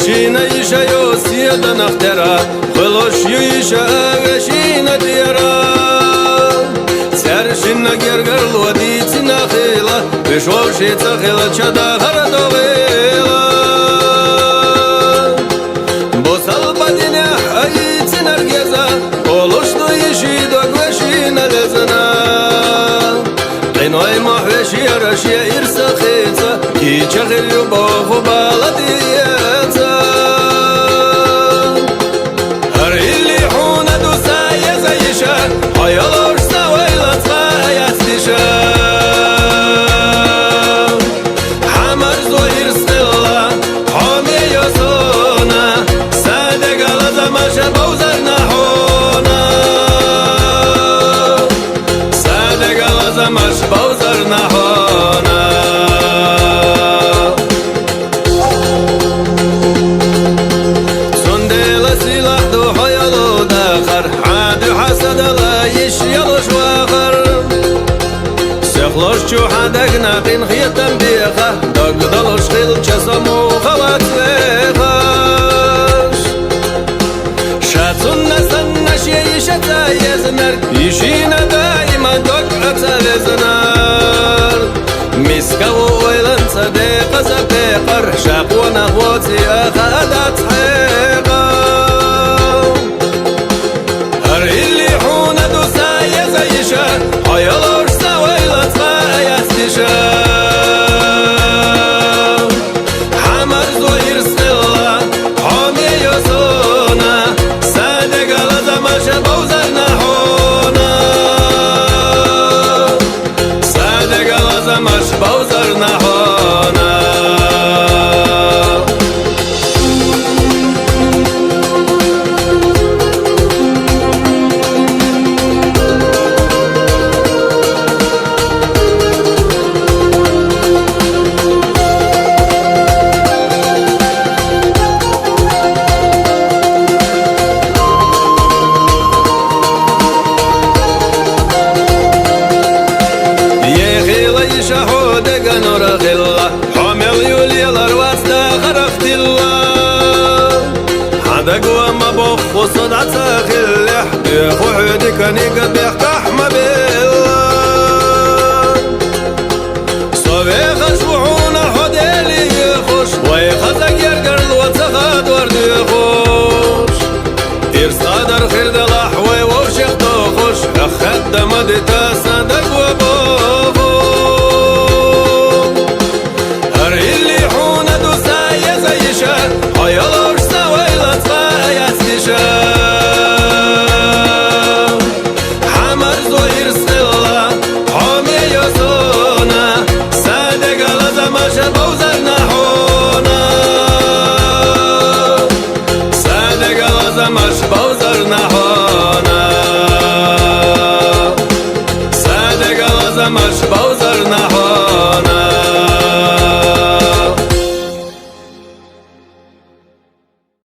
Вишина иша йосия нахтера, хвилош юиша вишина тера. Сершина гергар лодицы нахила, вишовшица хила чада харадовила. Босал падиня аицы наргеза, олушну иши дог вишина лезана. Иной махвеши арашия ирса хица, и чахир любовь баладиеца. Арили хуна дуса езаиша, хаялош савайла цвая стиша. Хамар зоир стелла, хами йосона, садегала замаша баузар нахона. Садегала замаш баузар нахона. سخلوش شو حدك ناقين خيطا بيخا دق ضلوش خيل جسمو خوات فيخاش شاتون نسنش يشتا يزنر يشينا دايما دق أتال يزنر مسكو ويلن صديق زبيقر شاقو نخوتي أخادات حيقا هر اللي حونا دوسا يزيشا حيالوش حمر زوير سلا حامي يوسونا صادق على زماش بوزر نحونا صادق على زماش بوزر نحونا حامل يوليلر واستا غرفت الله حدا قوى ما بخ وصدع تاخلح يخو حدك نيقى بيحتح ما بالله صبيخ شوحونا حديلي يخوش ويخزق يرقر الواتخاد ورد يخوش دير صادر خير دلح ويوشيخ توخوش أخد دمدتا صدق وبوخوش حيالوش سويلة صفايا استشا حمر زوير سلا حامي يوسونا صادق على زماش بوزر نحونا صادق على زماش بوزر